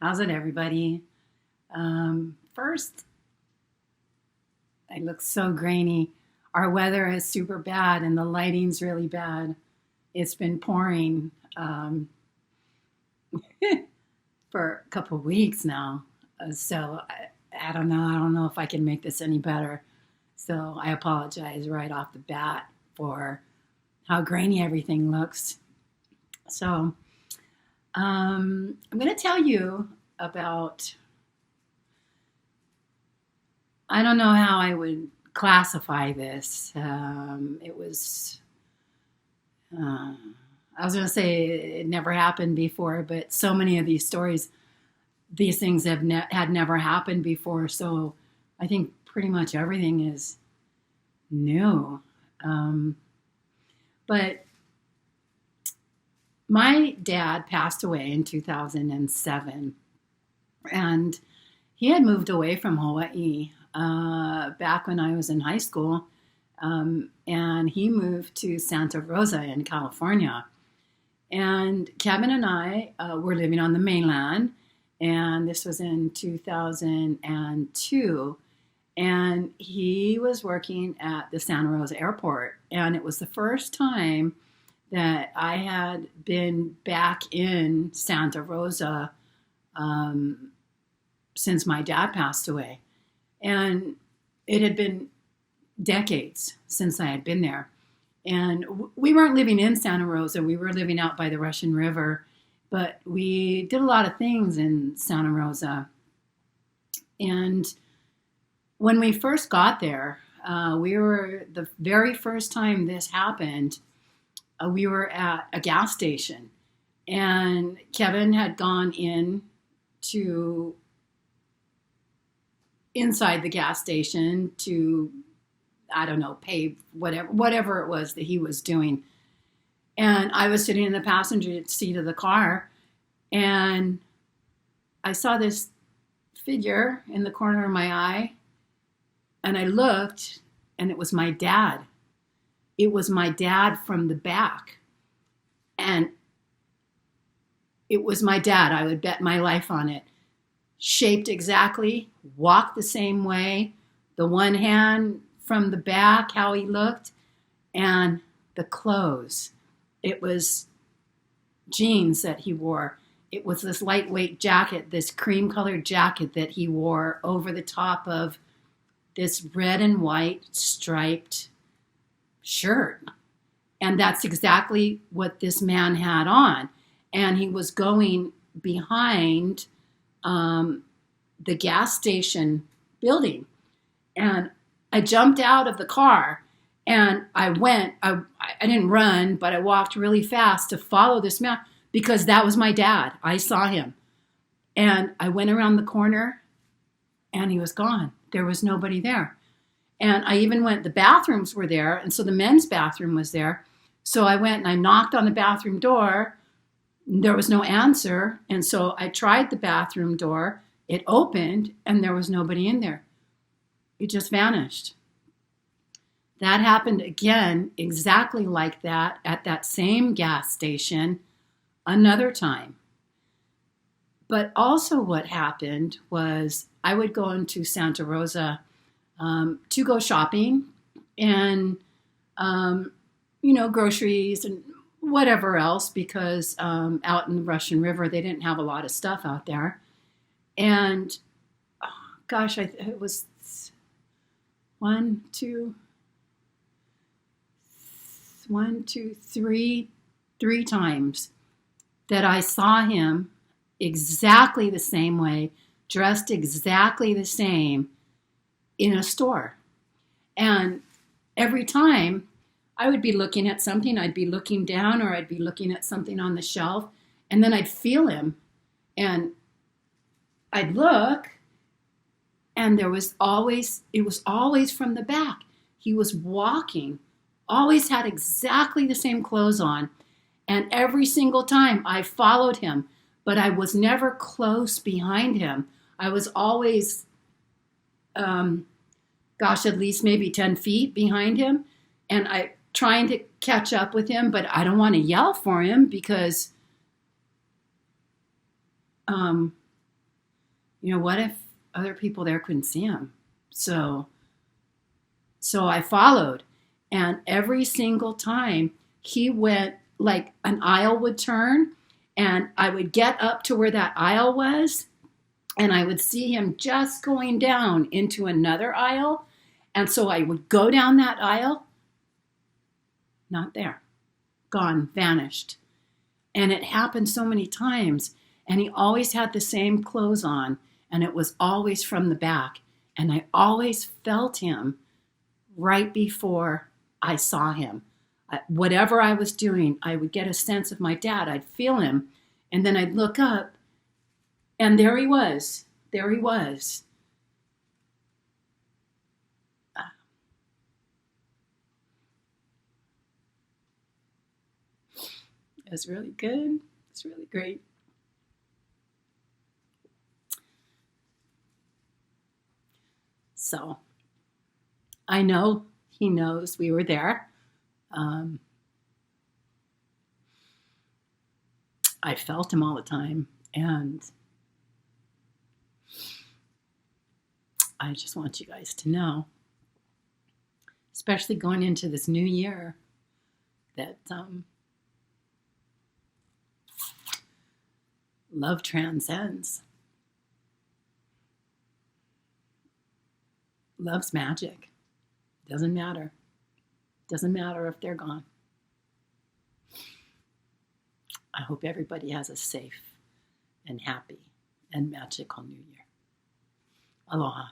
How's it, everybody? First, I look so grainy. Our weather is super bad and the lighting's really bad. It's been pouring for a couple of weeks now. So I don't know. I don't know if I can make this any better. So I apologize right off the bat for how grainy everything looks. So I'm going to tell you about, I don't know how I would classify this. Uh, I was going to say it never happened before, but so many of these stories, these things had never happened before. So I think pretty much everything is new. Um, but my dad passed away in 2007, and he had moved away from Hawaii back when I was in high school, and he moved to Santa Rosa in California. And Kevin and I were living on the mainland, and this was in 2002. And he was working at the Santa Rosa airport, and it was the first time that I had been back in Santa Rosa um, since my dad passed away. And it had been decades since I had been there. And we weren't living in Santa Rosa, we were living out by the Russian River, but we did a lot of things in Santa Rosa. And when we first got there, we were the very first time this happened. We were at a gas station, and Kevin had gone in to inside the gas station to, I don't know, pay whatever it was that he was doing. And I was sitting in the passenger seat of the car, and I saw this figure in the corner of my eye, and I looked, and it was my dad. It was my dad from the back. And it was my dad. I would bet my life on it. Shaped exactly, walked the same way, the one hand from the back, how he looked, and the clothes. It was jeans that he wore. It was this lightweight jacket, this cream colored jacket that he wore over the top of this red and white striped shirt. And that's exactly what this man had on. And he was going behind the gas station building. And I jumped out of the car, and I didn't run, but I walked really fast to follow this man because that was my dad. I saw him. And I went around the corner, and he was gone. There was nobody there. And I even went, the bathrooms were there, and so the men's bathroom was there. So I went and I knocked on the bathroom door. There was no answer. And so I tried the bathroom door. It opened, and there was nobody in there. It just vanished. That happened again, exactly like that, at that same gas station, another time. But also what happened was I would go into Santa Rosa to go shopping and, groceries and whatever else, because out in the Russian River, they didn't have a lot of stuff out there. And gosh, it was one, two, three times that I saw him exactly the same way, dressed exactly the same in a store. And every time I would be looking at something, I'd be looking down, or I'd be looking at something on the shelf, and then I'd feel him, and I'd look, and it was always from the back. He was walking, always had exactly the same clothes on, and every single time I followed him, but I was never close behind him. I was always at least maybe 10 feet behind him, and I trying to catch up with him, but I don't want to yell for him because what if other people there couldn't see him? So I followed, and every single time he went, like an aisle would turn, and I would get up to where that aisle was, and I would see him just going down into another aisle. And so I would go down that aisle, not there, gone, vanished. And it happened so many times. And he always had the same clothes on, and it was always from the back. And I always felt him right before I saw him. Whatever I was doing, I would get a sense of my dad. I'd feel him, and then I'd look up, and there he was. There he was. It was really good. It's really great. So I know he knows we were there. I felt him all the time, and I just want you guys to know, especially going into this new year, that love transcends. Love's magic. Doesn't matter. Doesn't matter if they're gone. I hope everybody has a safe and happy and magical new year. Aloha.